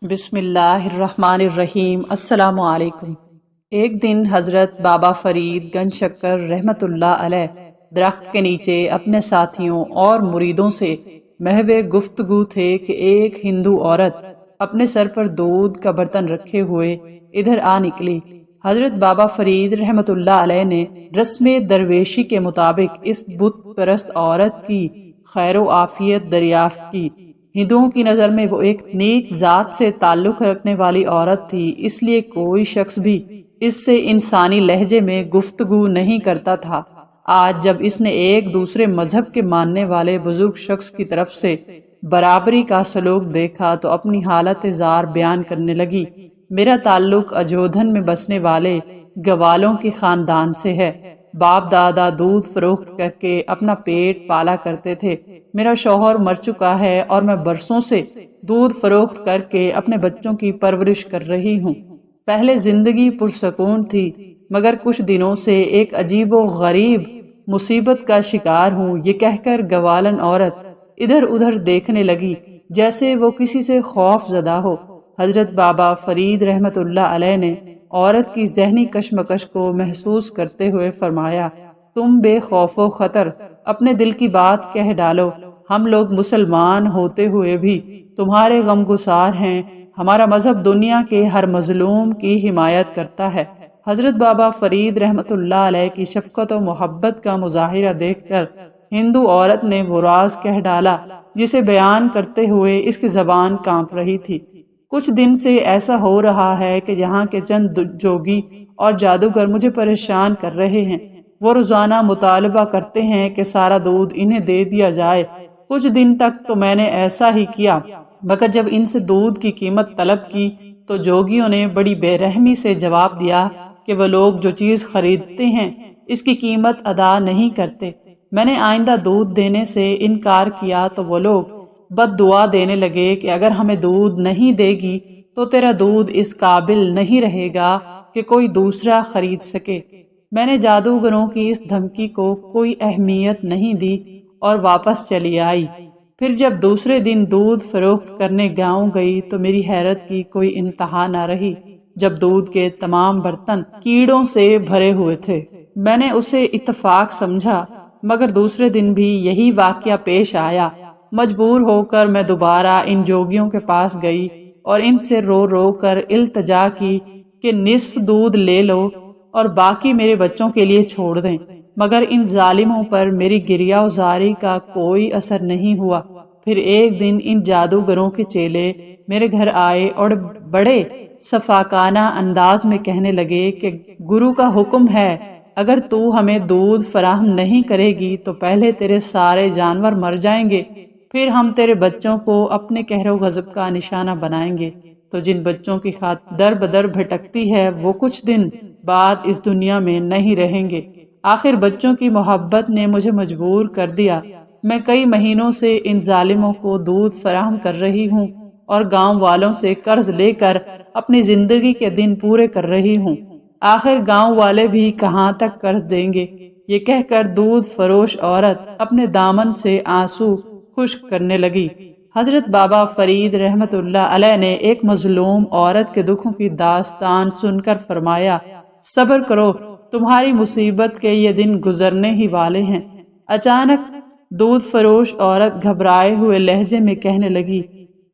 بسم اللہ الرحمن الرحیم۔ السلام علیکم۔ ایک دن حضرت بابا فرید گنج شکر رحمت اللہ علیہ درخت کے نیچے اپنے ساتھیوں اور مریدوں سے محو گفتگو تھے کہ ایک ہندو عورت اپنے سر پر دودھ کا برتن رکھے ہوئے ادھر آ نکلی۔ حضرت بابا فرید رحمت اللہ علیہ نے رسم درویشی کے مطابق اس بت پرست عورت کی خیر و عافیت دریافت کی۔ ہندوؤں کی نظر میں وہ ایک نیک ذات سے تعلق رکھنے والی عورت تھی، اس لیے کوئی شخص بھی اس سے انسانی لہجے میں گفتگو نہیں کرتا تھا۔ آج جب اس نے ایک دوسرے مذہب کے ماننے والے بزرگ شخص کی طرف سے برابری کا سلوک دیکھا تو اپنی حالت زار بیان کرنے لگی۔ میرا تعلق اجودھن میں بسنے والے گوالوں کے خاندان سے ہے۔ باپ دادا دودھ فروخت کر کے اپنا پیٹ پالا کرتے تھے۔ میرا شوہر مر چکا ہے اور میں برسوں سے دودھ فروخت کر کے اپنے بچوں کی پرورش کر رہی ہوں۔ پہلے زندگی پرسکون تھی، مگر کچھ دنوں سے ایک عجیب و غریب مصیبت کا شکار ہوں۔ یہ کہہ کر گوالن عورت ادھر ادھر دیکھنے لگی جیسے وہ کسی سے خوف زدہ ہو۔ حضرت بابا فرید رحمت اللہ علیہ نے عورت کی ذہنی کشمکش کو محسوس کرتے ہوئے فرمایا، تم بے خوف و خطر اپنے دل کی بات کہہ ڈالو۔ ہم لوگ مسلمان ہوتے ہوئے بھی تمہارے غم گسار ہیں۔ ہمارا مذہب دنیا کے ہر مظلوم کی حمایت کرتا ہے۔ حضرت بابا فرید رحمت اللہ علیہ کی شفقت و محبت کا مظاہرہ دیکھ کر ہندو عورت نے وہ راز کہہ ڈالا جسے بیان کرتے ہوئے اس کی زبان کانپ رہی تھی۔ کچھ دن سے ایسا ہو رہا ہے کہ یہاں کے چند جوگی اور جادوگر مجھے پریشان کر رہے ہیں۔ وہ روزانہ مطالبہ کرتے ہیں کہ سارا دودھ انہیں دے دیا جائے۔ کچھ دن تک تو میں نے ایسا ہی کیا، مگر جب ان سے دودھ کی قیمت طلب کی تو جوگیوں نے بڑی بے رحمی سے جواب دیا کہ وہ لوگ جو چیز خریدتے ہیں اس کی قیمت ادا نہیں کرتے۔ میں نے آئندہ دودھ دینے سے انکار کیا تو وہ لوگ بد دعا دینے لگے کہ اگر ہمیں دودھ نہیں دے گی تو تیرا دودھ اس قابل نہیں رہے گا کہ کوئی دوسرا خرید سکے۔ میں نے جادوگروں کی اس دھمکی کو کوئی اہمیت نہیں دی اور واپس چلی آئی۔ پھر جب دوسرے دن دودھ فروخت کرنے گاؤں گئی تو میری حیرت کی کوئی انتہا نہ رہی جب دودھ کے تمام برتن کیڑوں سے بھرے ہوئے تھے۔ میں نے اسے اتفاق سمجھا، مگر دوسرے دن بھی یہی واقعہ پیش آیا۔ مجبور ہو کر میں دوبارہ ان جوگیوں کے پاس گئی اور ان سے رو رو کر التجا کی کہ نصف دودھ لے لو اور باقی میرے بچوں کے لیے چھوڑ دیں، مگر ان ظالموں پر میری گریہ وزاری کا کوئی اثر نہیں ہوا۔ پھر ایک دن ان جادوگروں کے چیلے میرے گھر آئے اور بڑے صفاقانہ انداز میں کہنے لگے کہ گرو کا حکم ہے، اگر تو ہمیں دودھ فراہم نہیں کرے گی تو پہلے تیرے سارے جانور مر جائیں گے، پھر ہم تیرے بچوں کو اپنے قہر و غضب کا نشانہ بنائیں گے۔ تو جن بچوں کی خاطر در بدر بھٹکتی ہے وہ کچھ دن بعد اس دنیا میں نہیں رہیں گے۔ آخر بچوں کی محبت نے مجھے مجبور کر دیا۔ میں کئی مہینوں سے ان ظالموں کو دودھ فراہم کر رہی ہوں اور گاؤں والوں سے قرض لے کر اپنی زندگی کے دن پورے کر رہی ہوں۔ آخر گاؤں والے بھی کہاں تک قرض دیں گے؟ یہ کہہ کر دودھ فروش عورت اپنے دامن سے آنسو خشک کرنے لگی۔ حضرت بابا فرید رحمت اللہ علیہ نے ایک مظلوم عورت کے دکھوں کی داستان سن کر فرمایا، صبر کرو، تمہاری مصیبت کے یہ دن گزرنے ہی والے ہیں۔ اچانک دودھ فروش عورت گھبرائے ہوئے لہجے میں کہنے لگی،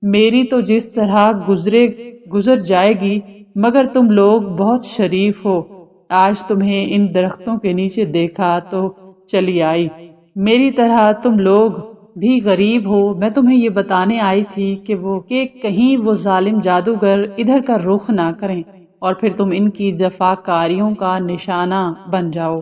میری تو جس طرح گزر جائے گی، مگر تم لوگ بہت شریف ہو، آج تمہیں ان درختوں کے نیچے دیکھا تو چلی آئی۔ میری طرح تم لوگ بھی غریب ہو۔ میں تمہیں یہ بتانے آئی تھی کہ کہیں وہ ظالم جادوگر ادھر کا رخ نہ کریں اور پھر تم ان کی جفاکاریوں کا نشانہ بن جاؤ۔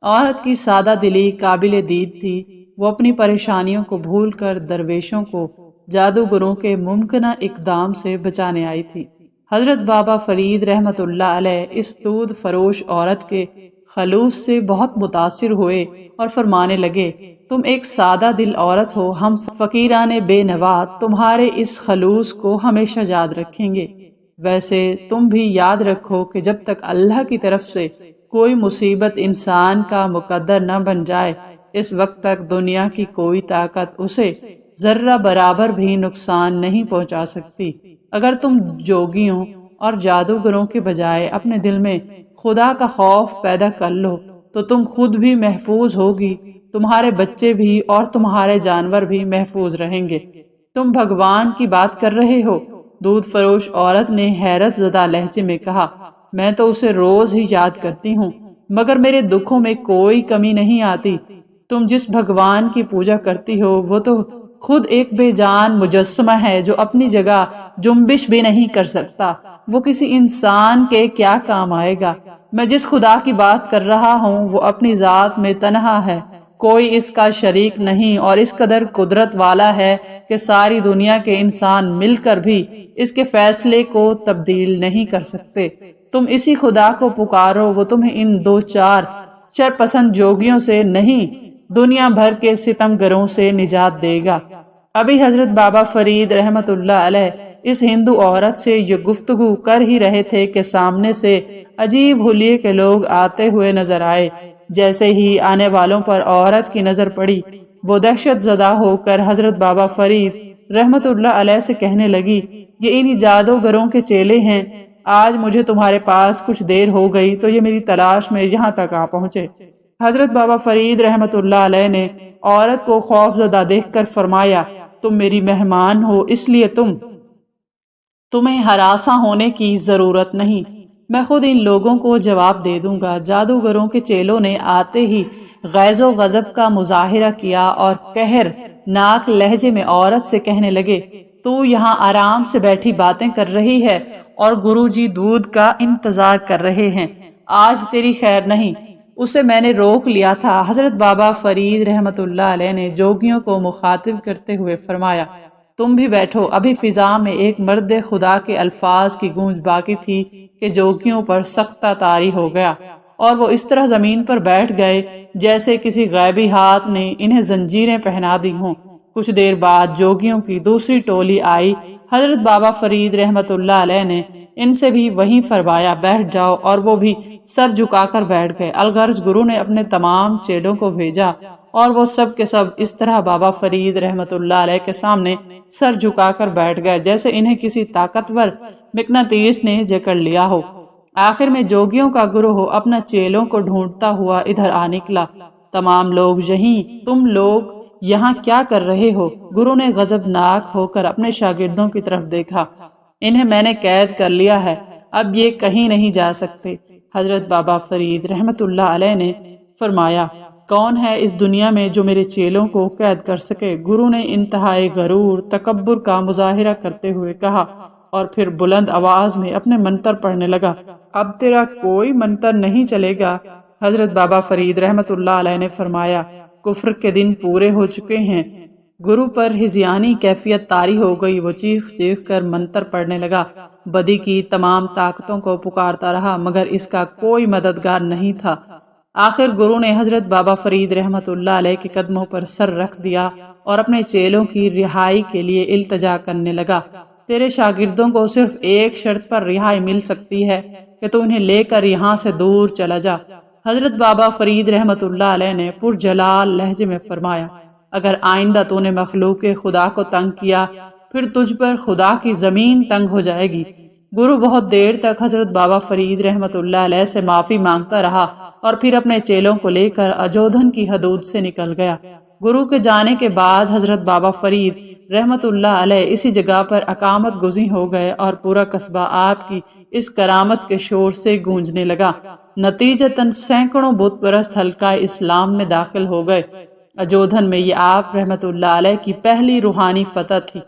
عورت کی سادہ دلی قابل دید تھی۔ وہ اپنی پریشانیوں کو بھول کر درویشوں کو جادوگروں کے ممکنہ اقدام سے بچانے آئی تھی۔ حضرت بابا فرید رحمت اللہ علیہ اس دودھ فروش عورت کے خلوص سے بہت متاثر ہوئے اور فرمانے لگے، تم ایک سادہ دل عورت ہو، ہم فقیران بے نوا تمہارے اس خلوص کو ہمیشہ یاد رکھیں گے۔ ویسے تم بھی یاد رکھو کہ جب تک اللہ کی طرف سے کوئی مصیبت انسان کا مقدر نہ بن جائے، اس وقت تک دنیا کی کوئی طاقت اسے ذرہ برابر بھی نقصان نہیں پہنچا سکتی۔ اگر تم جوگیوں اور جادوگروں کے بجائے اپنے دل میں خدا کا خوف پیدا کر لو تو تم خود بھی محفوظ ہوگی، تمہارے بچے بھی اور تمہارے جانور بھی محفوظ رہیں گے۔ تم بھگوان کی بات کر رہے ہو؟ دودھ فروش عورت نے حیرت زدہ لہجے میں کہا، میں تو اسے روز ہی یاد کرتی ہوں، مگر میرے دکھوں میں کوئی کمی نہیں آتی۔ تم جس بھگوان کی پوجا کرتی ہو وہ تو خود ایک بے جان مجسمہ ہے جو اپنی جگہ جنبش بھی نہیں کر سکتا، وہ کسی انسان کے کیا کام آئے گا؟ میں جس خدا کی بات کر رہا ہوں وہ اپنی ذات میں تنہا ہے، کوئی اس کا شریک نہیں، اور اس قدر قدرت والا ہے کہ ساری دنیا کے انسان مل کر بھی اس کے فیصلے کو تبدیل نہیں کر سکتے۔ تم اسی خدا کو پکارو، وہ تمہیں ان دو چار شرپسند جوگیوں سے نہیں، دنیا بھر کے ستم گروں سے نجات دے گا۔ ابھی حضرت بابا فرید رحمت اللہ علیہ اس ہندو عورت سے یہ گفتگو کر ہی رہے تھے کہ سامنے سے عجیب حلیے کے لوگ آتے ہوئے نظر آئے۔ جیسے ہی آنے والوں پر عورت کی نظر پڑی، وہ دہشت زدہ ہو کر حضرت بابا فرید رحمت اللہ علیہ سے کہنے لگی، یہ انہی جادوگروں کے چیلے ہیں، آج مجھے تمہارے پاس کچھ دیر ہو گئی تو یہ میری تلاش میں یہاں تک آ پہنچے۔ حضرت بابا فرید رحمت اللہ علیہ نے عورت کو خوف زدہ دیکھ کر فرمایا، تم میری مہمان ہو، اس لیے تمہیں ہراساں ہونے کی ضرورت نہیں، میں خود ان لوگوں کو جواب دے دوں گا۔ جادوگروں کے چیلوں نے آتے ہی غیظ و غضب کا مظاہرہ کیا اور قہر ناک لہجے میں عورت سے کہنے لگے، تو یہاں آرام سے بیٹھی باتیں کر رہی ہے اور گرو جی دودھ کا انتظار کر رہے ہیں، آج تیری خیر نہیں، اسے میں نے روک لیا تھا۔ حضرت بابا فرید رحمت اللہ علیہ نے جوگیوں کو مخاطب کرتے ہوئے فرمایا، تم بھی بیٹھو۔ ابھی فضا میں ایک مرد خدا کے الفاظ کی گونج باقی تھی کہ جوگیوں پر سختہ طاری ہو گیا اور وہ اس طرح زمین پر بیٹھ گئے جیسے کسی غیبی ہاتھ نے انہیں زنجیریں پہنا دی ہوں۔ کچھ دیر بعد جوگیوں کی دوسری ٹولی آئی۔ حضرت بابا فرید رحمت اللہ علیہ نے ان سے بھی وہیں فرمایا، بیٹھ جاؤ، اور وہ بھی سر جھکا کر بیٹھ گئے۔ الغرض گرو نے اپنے تمام چیلوں کو بھیجا اور وہ سب کے سب اس طرح بابا فرید رحمت اللہ علیہ کے سامنے سر جھکا کر بیٹھ گئے جیسے انہیں کسی طاقتور مقناطیس نے جکڑ لیا ہو۔ آخر میں جوگیوں کا گروہ اپنا چیلوں کو ڈھونڈتا ہوا ادھر آ نکلا۔ تمام لوگ یہیں، تم لوگ یہاں کیا کر رہے ہو؟ گرو نے غضبناک ہو کر اپنے شاگردوں کی طرف دیکھا، انہیں میں نے قید کر لیا ہے، اب یہ کہیں نہیں جا سکتے۔ حضرت بابا فرید رحمت اللہ علیہ نے فرمایا، کون ہے اس دنیا میں جو میرے چیلوں کو قید کر سکے؟ گرو نے انتہائی غرور تکبر کا مظاہرہ کرتے ہوئے کہا اور پھر بلند آواز میں اپنے منتر پڑھنے لگا، اب تیرا کوئی منتر نہیں چلے گا۔ حضرت بابا فرید رحمت اللہ علیہ نے فرمایا، کفر کے دن پورے ہو چکے ہیں۔ گرو پر ہذیانی کیفیت طاری ہو گئی، وہ چیخ چیخ کر منتر پڑھنے لگا، بدی کی تمام طاقتوں کو پکارتا رہا مگر اس کا کوئی مددگار نہیں تھا۔ آخر گرو نے حضرت بابا فرید رحمت اللہ علیہ کے قدموں پر سر رکھ دیا اور اپنے چیلوں کی رہائی کے لیے التجا کرنے لگا، تیرے شاگردوں کو صرف ایک شرط پر رہائی مل سکتی ہے کہ تو انہیں لے کر یہاں سے دور چلا جا۔ حضرت بابا فرید رحمت اللہ علیہ نے پرجلال لہجے میں فرمایا، اگر آئندہ تو نے مخلوق خدا کو تنگ کیا پھر تجھ پر خدا کی زمین تنگ ہو جائے گی۔ گرو بہت دیر تک حضرت بابا فرید رحمت اللہ علیہ سے معافی مانگتا رہا اور پھر اپنے چیلوں کو لے کر اجودھن کی حدود سے نکل گیا۔ گرو کے جانے کے بعد حضرت بابا فرید رحمت اللہ علیہ اسی جگہ پر اقامت گزین ہو گئے اور پورا قصبہ آپ کی اس کرامت کے شور سے گونجنے لگا۔ نتیجتاً سینکڑوں بت پرست حلقہ اسلام میں داخل ہو گئے۔ اجودھن میں یہ آپ رحمت اللہ علیہ کی پہلی روحانی فتح تھی۔